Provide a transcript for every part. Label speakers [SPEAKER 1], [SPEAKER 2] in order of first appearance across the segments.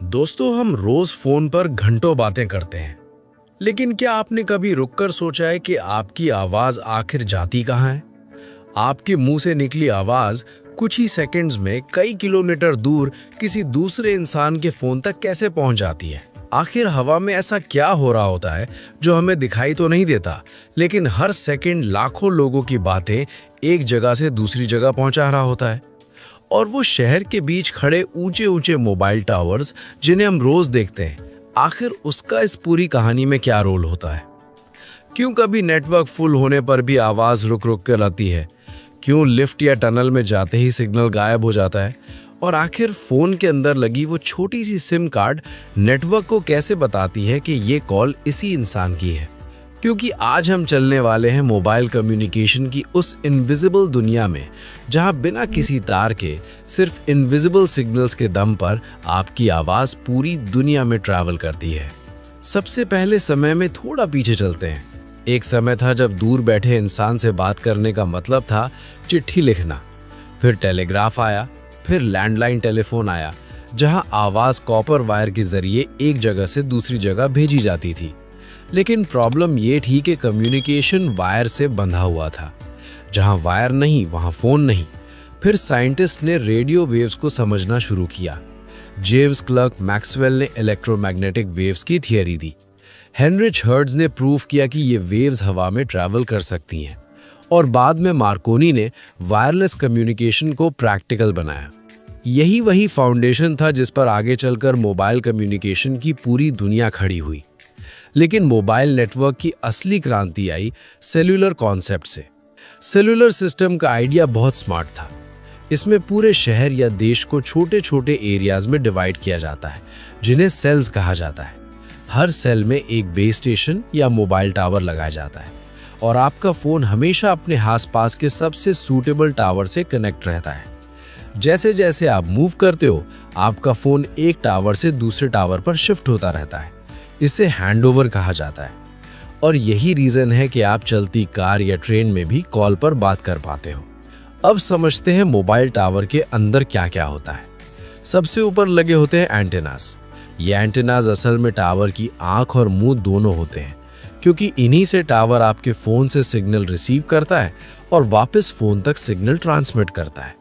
[SPEAKER 1] दोस्तों, हम रोज फोन पर घंटों बातें करते हैं, लेकिन क्या आपने कभी रुककर सोचा है कि आपकी आवाज आखिर जाती कहाँ है? आपके मुंह से निकली आवाज कुछ ही सेकंड्स में कई किलोमीटर दूर किसी दूसरे इंसान के फोन तक कैसे पहुंच जाती है? आखिर हवा में ऐसा क्या हो रहा होता है जो हमें दिखाई तो नहीं देता, लेकिन हर सेकंड लाखों लोगों की बातें एक जगह से दूसरी जगह पहुंचा रहा होता है? और वो शहर के बीच खड़े ऊंचे ऊंचे मोबाइल टावर्स जिन्हें हम रोज देखते हैं, आखिर उसका इस पूरी कहानी में क्या रोल होता है? क्यों कभी नेटवर्क फुल होने पर भी आवाज रुक रुक कर आती है? क्यों लिफ्ट या टनल में जाते ही सिग्नल गायब हो जाता है? और आखिर फोन के अंदर लगी वो छोटी सी सिम कार्ड नेटवर्क को कैसे बताती है कि ये कॉल इसी इंसान की है? क्योंकि आज हम चलने वाले हैं मोबाइल कम्युनिकेशन की उस इनविजिबल दुनिया में, जहां बिना किसी तार के सिर्फ इनविजिबल सिग्नल्स के दम पर आपकी आवाज पूरी दुनिया में ट्रैवल करती है। सबसे पहले समय में थोड़ा पीछे चलते हैं। एक समय था जब दूर बैठे इंसान से बात करने का मतलब था चिट्ठी लिखना। फिर टेलीग्राफ आया, फिर लैंडलाइन टेलीफोन आया, जहां आवाज कॉपर वायर के जरिए एक जगह से दूसरी जगह भेजी जाती थी। लेकिन प्रॉब्लम ये थी कि कम्युनिकेशन वायर से बंधा हुआ था। जहां वायर नहीं वहां फोन नहीं। फिर साइंटिस्ट ने रेडियो वेव्स को समझना शुरू किया। जेम्स क्लर्क मैक्सवेल ने इलेक्ट्रोमैग्नेटिक वेव्स की थियरी दी। हेनरिच हर्ट्ज ने प्रूव किया कि ये वेव्स हवा में ट्रैवल कर सकती हैं। और बाद में मार्कोनी ने वायरलेस कम्युनिकेशन को प्रैक्टिकल बनाया। यही वही फाउंडेशन था जिस पर आगे चलकर मोबाइल कम्युनिकेशन की पूरी दुनिया खड़ी हुई। लेकिन मोबाइल नेटवर्क की असली क्रांति आई सेल्यूलर कॉन्सेप्ट से। सेल्यूलर सिस्टम का आइडिया बहुत स्मार्ट था। इसमें पूरे शहर या देश को छोटे छोटे एरियाज में डिवाइड किया जाता है, जिन्हें सेल्स कहा जाता है। हर सेल में एक बेस स्टेशन या मोबाइल टावर लगाया जाता है और आपका फोन हमेशा अपने आसपास के सबसे सूटेबल टावर से कनेक्ट रहता है। जैसे जैसे आप मूव करते हो, आपका फोन एक टावर से दूसरे टावर पर शिफ्ट होता रहता है। इसे हैंडओवर कहा जाता है। और यही रीजन है कि आप चलती कार या ट्रेन में भी कॉल पर बात कर पाते हो। अब समझते हैं मोबाइल टावर के अंदर क्या क्या होता है। सबसे ऊपर लगे होते हैं एंटेनास। ये एंटेनास असल में टावर की आंख और मुंह दोनों होते हैं, क्योंकि इन्हीं से टावर आपके फोन से सिग्नल रिसीव करता है और वापस फोन तक सिग्नल ट्रांसमिट करता है।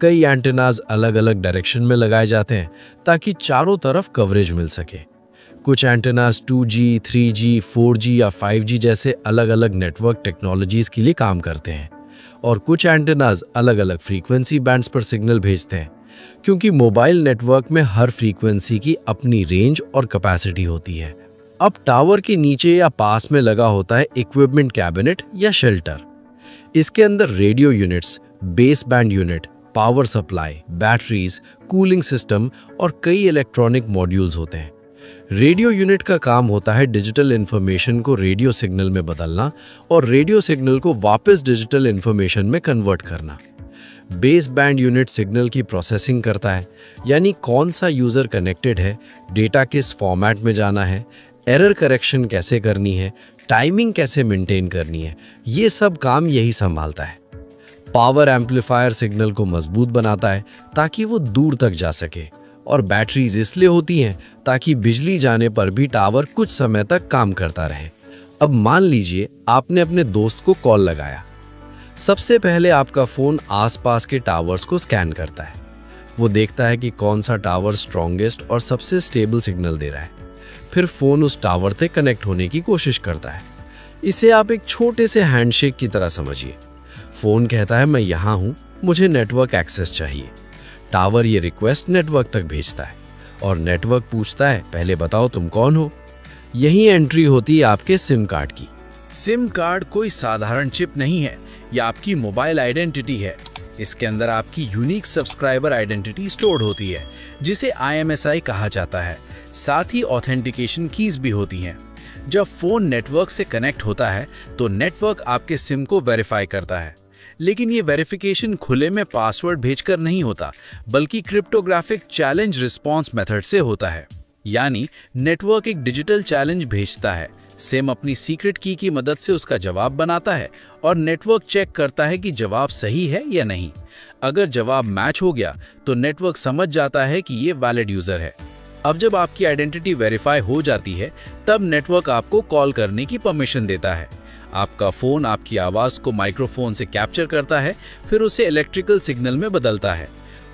[SPEAKER 1] कई एंटेनास अलग अलग डायरेक्शन में लगाए जाते हैं ताकि चारों तरफ कवरेज मिल सके। कुछ एंटेनास 2G, 3G, 4G या 5G जैसे अलग अलग नेटवर्क टेक्नोलॉजीज के लिए काम करते हैं। और कुछ एंटेनास अलग अलग फ्रीक्वेंसी बैंड्स पर सिग्नल भेजते हैं, क्योंकि मोबाइल नेटवर्क में हर फ्रीक्वेंसी की अपनी रेंज और कैपेसिटी होती है। अब टावर के नीचे या पास में लगा होता है इक्विपमेंट कैबिनेट या शेल्टर। इसके अंदर radio units, base band unit, power supply, batteries, cooling system और कई इलेक्ट्रॉनिक मॉड्यूल्स होते हैं। रेडियो यूनिट का काम होता है डिजिटल इंफॉर्मेशन को रेडियो सिग्नल में बदलना और रेडियो सिग्नल को वापस डिजिटल इंफॉर्मेशन में कन्वर्ट करना। बेस बैंड यूनिट सिग्नल की प्रोसेसिंग करता है, यानी कौन सा यूज़र कनेक्टेड है, डेटा किस फॉर्मेट में जाना है, एरर करेक्शन कैसे करनी है, टाइमिंग कैसे मेंटेन करनी है, ये सब काम यही संभालता है। पावर एम्पलीफायर सिग्नल को मजबूत बनाता है ताकि वो दूर तक जा सके। और बैटरीज इसलिए होती हैं ताकि बिजली जाने पर भी टावर कुछ समय तक काम करता रहे। अब मान लीजिए आपने अपने दोस्त को कॉल लगाया। सबसे पहले आपका फ़ोन आसपास के टावर्स को स्कैन करता है। वो देखता है कि कौन सा टावर स्ट्रॉन्गेस्ट और सबसे स्टेबल सिग्नल दे रहा है। फिर फ़ोन उस टावर से कनेक्ट होने की कोशिश करता है। इसे आप एक छोटे से हैंडशेक की तरह समझिए। फ़ोन कहता है मैं यहाँ हूँ, मुझे नेटवर्क एक्सेस चाहिए। टावर ये रिक्वेस्ट नेटवर्क तक भेजता है और नेटवर्क पूछता है पहले बताओ तुम कौन हो। यही एंट्री होती है आपके सिम कार्ड की।
[SPEAKER 2] सिम कार्ड कोई साधारण चिप नहीं है, यह आपकी मोबाइल आइडेंटिटी है। इसके अंदर आपकी यूनिक सब्सक्राइबर आइडेंटिटी स्टोर्ड होती है, जिसे IMSI कहा जाता है। साथ ही ऑथेंटिकेशन कीज भी होती हैं। जब फोन नेटवर्क से कनेक्ट होता है तो नेटवर्क आपके सिम को वेरीफाई करता है। लेकिन ये वेरिफिकेशन खुले में पासवर्ड भेजकर नहीं होता, बल्कि क्रिप्टोग्राफिक चैलेंज रिस्पॉन्स मेथड से होता है। यानी नेटवर्क एक डिजिटल चैलेंज भेजता है, सिम अपनी सीक्रेट की मदद से उसका जवाब बनाता है और नेटवर्क चेक करता है कि जवाब सही है या नहीं। अगर जवाब मैच हो गया तो नेटवर्क समझ जाता है कि ये वैलिड यूजर है। अब जब आपकी आइडेंटिटी वेरीफाई हो जाती है, तब नेटवर्क आपको कॉल करने की परमिशन देता है। आपका फ़ोन आपकी आवाज़ को माइक्रोफोन से कैप्चर करता है, फिर उसे इलेक्ट्रिकल सिग्नल में बदलता है।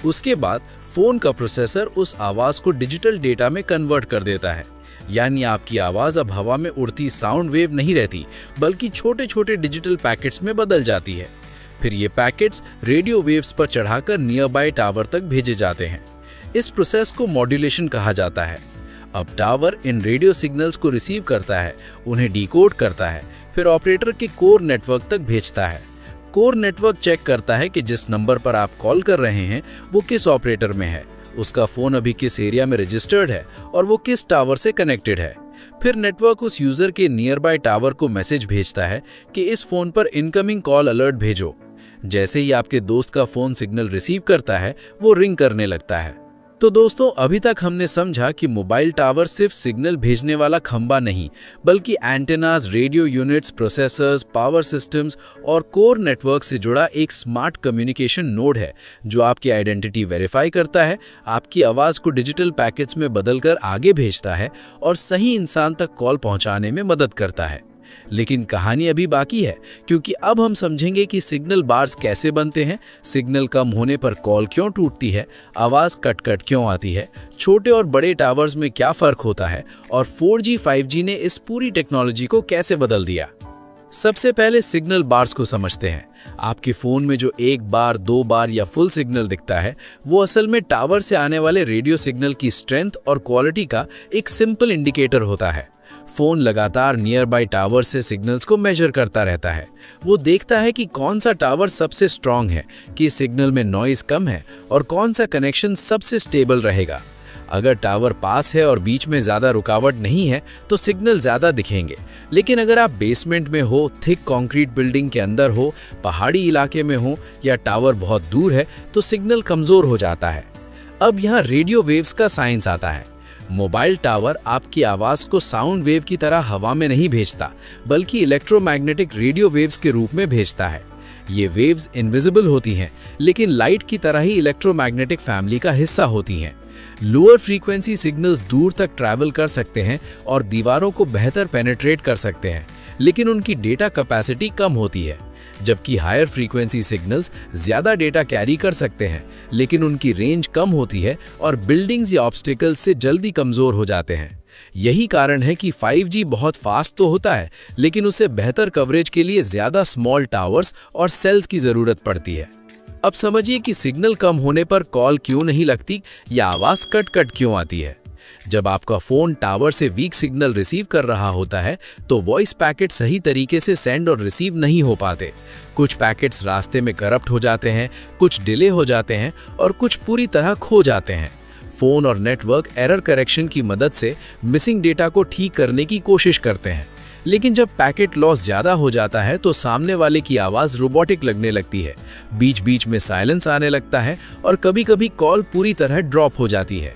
[SPEAKER 2] उसके बाद फ़ोन का प्रोसेसर उस आवाज़ को डिजिटल डेटा में कन्वर्ट कर देता है। यानी आपकी आवाज़ अब हवा में उड़ती साउंड वेव नहीं रहती, बल्कि छोटे छोटे डिजिटल पैकेट्स में बदल जाती है। फिर ये पैकेट्स रेडियो वेव्स पर चढ़ाकर नियर बाय टावर तक भेजे जाते हैं। इस प्रोसेस को मॉड्यूलेशन कहा जाता है। अब टावर इन रेडियो सिग्नल्स को रिसीव करता है, उन्हें डिकोड करता है, फिर ऑपरेटर के कोर नेटवर्क तक भेजता है। कोर नेटवर्क चेक करता है कि जिस नंबर पर आप कॉल कर रहे हैं वो किस ऑपरेटर में है, उसका फ़ोन अभी किस एरिया में रजिस्टर्ड है और वो किस टावर से कनेक्टेड है। फिर नेटवर्क उस यूज़र के नियर बाय टावर को मैसेज भेजता है कि इस फ़ोन पर इनकमिंग कॉल अलर्ट भेजो। जैसे ही आपके दोस्त का फ़ोन सिग्नल रिसीव करता है, वो रिंग करने लगता है। तो दोस्तों, अभी तक हमने समझा कि मोबाइल टावर सिर्फ सिग्नल भेजने वाला खंबा नहीं, बल्कि antennas, radio units, processors, power systems और कोर नेटवर्क से जुड़ा एक स्मार्ट कम्युनिकेशन नोड है, जो आपकी आइडेंटिटी वेरीफाई करता है, आपकी आवाज़ को डिजिटल पैकेट्स में बदलकर आगे भेजता है और सही इंसान तक कॉल पहुंचाने में मदद करता है। लेकिन कहानी अभी बाकी है, क्योंकि अब हम समझेंगे कि सिग्नल बार्स कैसे बनते हैं, सिग्नल कम होने पर कॉल क्यों टूटती है, आवाज़ कट कट क्यों आती है, छोटे और बड़े टावर्स में क्या फ़र्क होता है और 4G 5G ने इस पूरी टेक्नोलॉजी को कैसे बदल दिया। सबसे पहले सिग्नल बार्स को समझते हैं। आपके फ़ोन में जो एक बार, दो बार या फुल सिग्नल दिखता है, वो असल में टावर से आने वाले रेडियो सिग्नल की स्ट्रेंथ और क्वालिटी का एक सिंपल इंडिकेटर होता है। फ़ोन लगातार नियर बाय टावर से सिग्नल्स को मेजर करता रहता है। वो देखता है कि कौन सा टावर सबसे स्ट्रॉन्ग है, कि सिग्नल में नॉइज़ कम है और कौन सा कनेक्शन सबसे स्टेबल रहेगा। अगर टावर पास है और बीच में ज़्यादा रुकावट नहीं है तो सिग्नल ज़्यादा दिखेंगे, लेकिन अगर आप बेसमेंट में हो, थिक कंक्रीट बिल्डिंग के अंदर हो, पहाड़ी इलाके में हो या टावर बहुत दूर है तो सिग्नल कमज़ोर हो जाता है। अब यहाँ रेडियो वेव्स का साइंस आता है। मोबाइल टावर आपकी आवाज़ को साउंड वेव की तरह हवा में नहीं भेजता, बल्कि इलेक्ट्रोमैग्नेटिक रेडियो वेव्स के रूप में भेजता है। ये वेव्स इनविजिबल होती हैं, लेकिन लाइट की तरह ही इलेक्ट्रोमैग्नेटिक फैमिली का हिस्सा होती हैं। लोअर फ्रीक्वेंसी सिग्नल्स दूर तक ट्रैवल कर सकते हैं और दीवारों को बेहतर पेनिट्रेट कर सकते हैं, लेकिन उनकी डेटा कैपेसिटी कम होती है। जबकि हायर फ्रीक्वेंसी सिग्नल्स ज़्यादा डेटा कैरी कर सकते हैं, लेकिन उनकी रेंज कम होती है और बिल्डिंग्स या ऑब्स्टिकल्स से जल्दी कमज़ोर हो जाते हैं। यही कारण है कि 5G बहुत फास्ट तो होता है, लेकिन उसे बेहतर कवरेज के लिए ज़्यादा स्मॉल टावर्स और सेल्स की ज़रूरत पड़ती है। अब समझिए कि सिग्नल कम होने पर कॉल क्यों नहीं लगती या आवाज़ कट कट क्यों आती है। जब आपका फ़ोन टावर से वीक सिग्नल रिसीव कर रहा होता है तो वॉइस पैकेट सही तरीके से सेंड और रिसीव नहीं हो पाते। कुछ पैकेट्स रास्ते में करप्ट हो जाते हैं, कुछ डिले हो जाते हैं और कुछ पूरी तरह खो जाते हैं। फ़ोन और नेटवर्क एरर करेक्शन की मदद से मिसिंग डेटा को ठीक करने की कोशिश करते हैं, लेकिन जब पैकेट लॉस ज़्यादा हो जाता है तो सामने वाले की आवाज़ रोबोटिक लगने लगती है, बीच बीच में साइलेंस आने लगता है और कभी-कभी कॉल पूरी तरह ड्रॉप हो जाती है।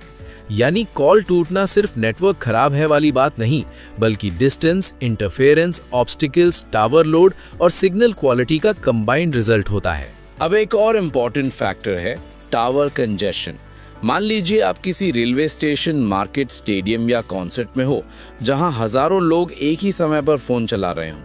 [SPEAKER 2] यानी कॉल टूटना सिर्फ नेटवर्क खराब है वाली बात नहीं, बल्कि distance, interference, obstacles, tower load और सिग्नल क्वालिटी का कंबाइंड रिजल्ट होता है।
[SPEAKER 3] अब एक और इम्पॉर्टेंट फैक्टर है टावर कंजेशन। मान लीजिए आप किसी रेलवे स्टेशन, मार्केट, स्टेडियम या कॉन्सर्ट में हो, जहां हजारों लोग एक ही समय पर फ़ोन चला रहे हों।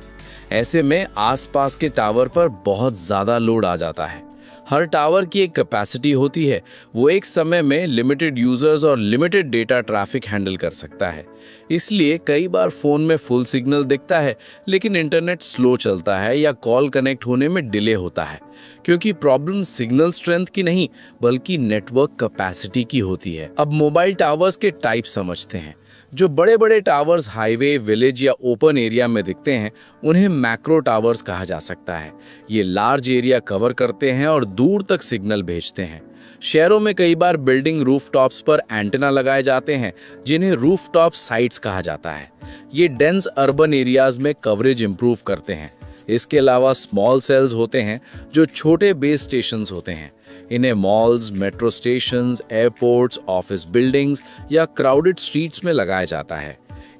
[SPEAKER 3] ऐसे में आसपास के टावर पर बहुत ज़्यादा लोड आ जाता है। हर टावर की एक कैपेसिटी होती है, वो एक समय में लिमिटेड यूज़र्स और लिमिटेड डेटा ट्रैफिक हैंडल कर सकता है। इसलिए कई बार फ़ोन में फुल सिग्नल दिखता है, लेकिन इंटरनेट स्लो चलता है या कॉल कनेक्ट होने में डिले होता है, क्योंकि प्रॉब्लम सिग्नल स्ट्रेंथ की नहीं बल्कि नेटवर्क कैपेसिटी की होती है। अब मोबाइल टावर्स के टाइप समझते हैं। जो बड़े बड़े टावर्स हाईवे, विलेज या ओपन एरिया में दिखते हैं, उन्हें मैक्रो टावर्स कहा जा सकता है। ये लार्ज एरिया कवर करते हैं और दूर तक सिग्नल भेजते हैं। शहरों में कई बार बिल्डिंग रूफटॉप्स पर एंटेना लगाए जाते हैं, जिन्हें रूफटॉप साइट्स कहा जाता है। ये डेंस अर्बन एरियाज में कवरेज इंप्रूव करते हैं। इसके अलावा स्मॉल सेल्स होते हैं जो छोटे बेस स्टेशंस होते हैं। इन्हें malls, metro stations, airports, office buildings या क्राउडेड स्ट्रीट्स में लगाया जाता है।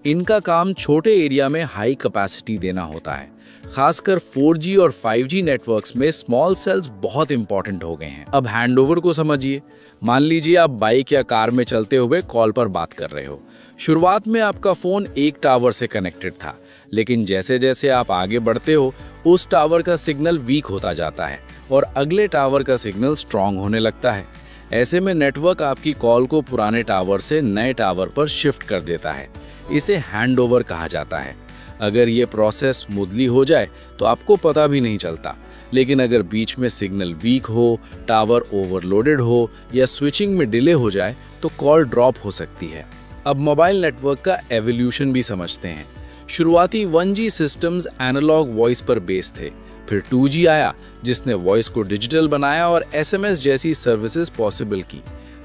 [SPEAKER 3] इनका काम छोटे एरिया में हाई कैपेसिटी देना होता है।
[SPEAKER 2] खासकर 4G और 5G नेटवर्क्स में स्मॉल सेल्स बहुत इंपॉर्टेंट हो गए हैं। अब हैंडओवर को समझिए। मान लीजिए आप बाइक या कार में चलते हुए कॉल पर बात कर रहे हो। शुरुआत में आपका फ़ोन एक टावर से कनेक्टेड था, लेकिन जैसे जैसे आप आगे बढ़ते हो उस टावर का सिग्नल वीक होता जाता है और अगले टावर का सिग्नल स्ट्रांग होने लगता है। ऐसे में नेटवर्क आपकी कॉल को पुराने टावर से नए टावर पर शिफ्ट कर देता है। इसे हैंडओवर कहा जाता है। अगर ये प्रोसेस स्मूथली हो जाए तो आपको पता भी नहीं चलता, लेकिन अगर बीच में सिग्नल वीक हो, टावर ओवरलोडेड हो या स्विचिंग में डिले हो जाए तो कॉल ड्रॉप हो सकती है। अब मोबाइल नेटवर्क का एवोल्यूशन भी समझते हैं। शुरुआती 1G सिस्टम्स एनालॉग वॉइस पर बेस थे, फिर 2G आया जिसने वॉइस को डिजिटल बनाया और SMS जैसी सर्विसेज पॉसिबल की।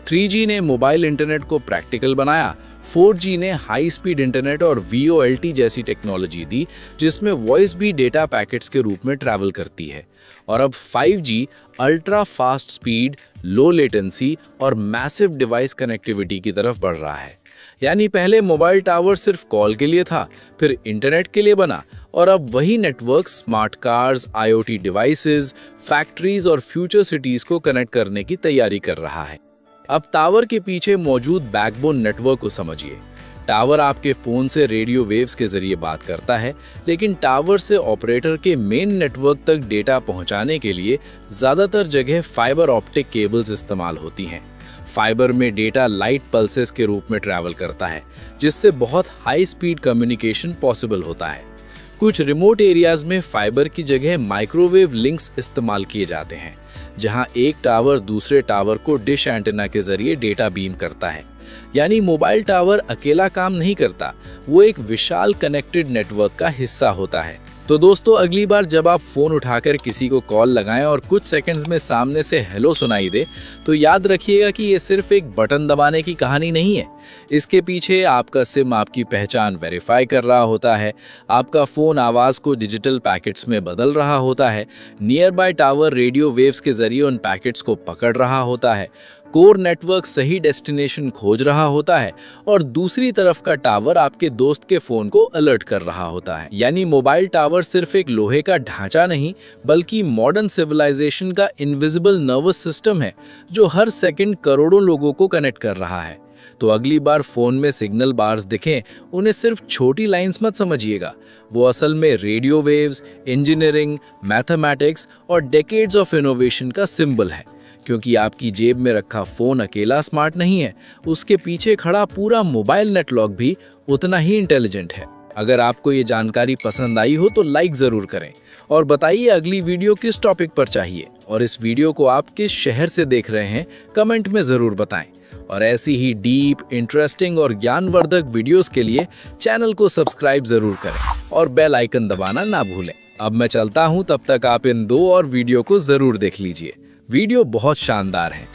[SPEAKER 2] 3G ने मोबाइल इंटरनेट को प्रैक्टिकल बनाया। 4G ने हाई स्पीड इंटरनेट और VoLT जैसी टेक्नोलॉजी दी, जिसमें वॉइस भी डेटा पैकेट्स के रूप में ट्रैवल करती है। और अब 5G ultra fast speed, low latency और मैसिव डिवाइस कनेक्टिविटी की तरफ बढ़ रहा है। यानी पहले मोबाइल टावर सिर्फ कॉल के लिए था, फिर इंटरनेट के लिए बना, और अब वही network smart cars, IoT devices, factories और फ्यूचर सिटीज को कनेक्ट करने की तैयारी कर रहा है। अब टावर के पीछे मौजूद बैकबोन नेटवर्क को समझिए। टावर आपके फोन से रेडियो वेव्स के जरिए बात करता है, लेकिन टावर से ऑपरेटर के मेन नेटवर्क तक डेटा पहुंचाने के लिए ज्यादातर जगह फाइबर ऑप्टिक केबल्स इस्तेमाल होती हैं। फाइबर में डेटा लाइट पल्सेस के रूप में ट्रैवल करता है, जिससे बहुत हाई स्पीड कम्युनिकेशन पॉसिबल होता है। कुछ रिमोट एरियाज में फाइबर की जगह माइक्रोवेव लिंक्स इस्तेमाल किए जाते हैं, जहां एक टावर दूसरे टावर को डिश एंटेना के जरिए डेटा बीम करता है। यानी मोबाइल टावर अकेला काम नहीं करता, वो एक विशाल कनेक्टेड नेटवर्क का हिस्सा होता है। तो दोस्तों, अगली बार जब आप फोन उठाकर किसी को कॉल लगाएं और कुछ सेकंड्स में सामने से हेलो सुनाई दे, तो याद रखिएगा कि ये सिर्फ एक बटन दबाने की कहानी नहीं है। इसके पीछे आपका सिम आपकी पहचान वेरीफाई कर रहा होता है, आपका फोन आवाज को डिजिटल पैकेट्स में बदल रहा होता है, near by tower radio waves के जरिए उन पैकेट्स को पकड़ रहा होता है, कोर नेटवर्क सही डेस्टिनेशन खोज रहा होता है और दूसरी तरफ का टावर आपके दोस्त के फोन को अलर्ट कर रहा होता है। यानी मोबाइल टावर सिर्फ एक लोहे का ढांचा नहीं, बल्कि मॉडर्न सिविलाइजेशन का इनविजिबल नर्वस सिस्टम है, जो हर सेकंड करोड़ों लोगों को कनेक्ट कर रहा है। तो अगली बार फोन में सिग्नल बार्स दिखें, उन्हें सिर्फ छोटी लाइंस मत समझिएगा। वो असल में रेडियो वेव्स, इंजीनियरिंग, मैथमेटिक्स और डेकेड्स ऑफ इनोवेशन का सिंबल है। क्योंकि आपकी जेब में रखा फोन अकेला स्मार्ट नहीं है, उसके पीछे खड़ा पूरा मोबाइल नेटवर्क भी उतना ही इंटेलिजेंट है। अगर आपको ये जानकारी पसंद आई हो तो लाइक जरूर करें और बताइए अगली वीडियो किस टॉपिक पर चाहिए, और इस वीडियो को आप किस शहर से देख रहे हैं कमेंट में जरूर बताएं। और ऐसी ही डीप, इंटरेस्टिंग और ज्ञानवर्धक वीडियोस के लिए चैनल को सब्सक्राइब जरूर करें और बेल आइकन दबाना ना भूलें। अब मैं चलता हूं, तब तक आप इन 2 और वीडियो को जरूर देख लीजिए। वीडियो बहुत शानदार है।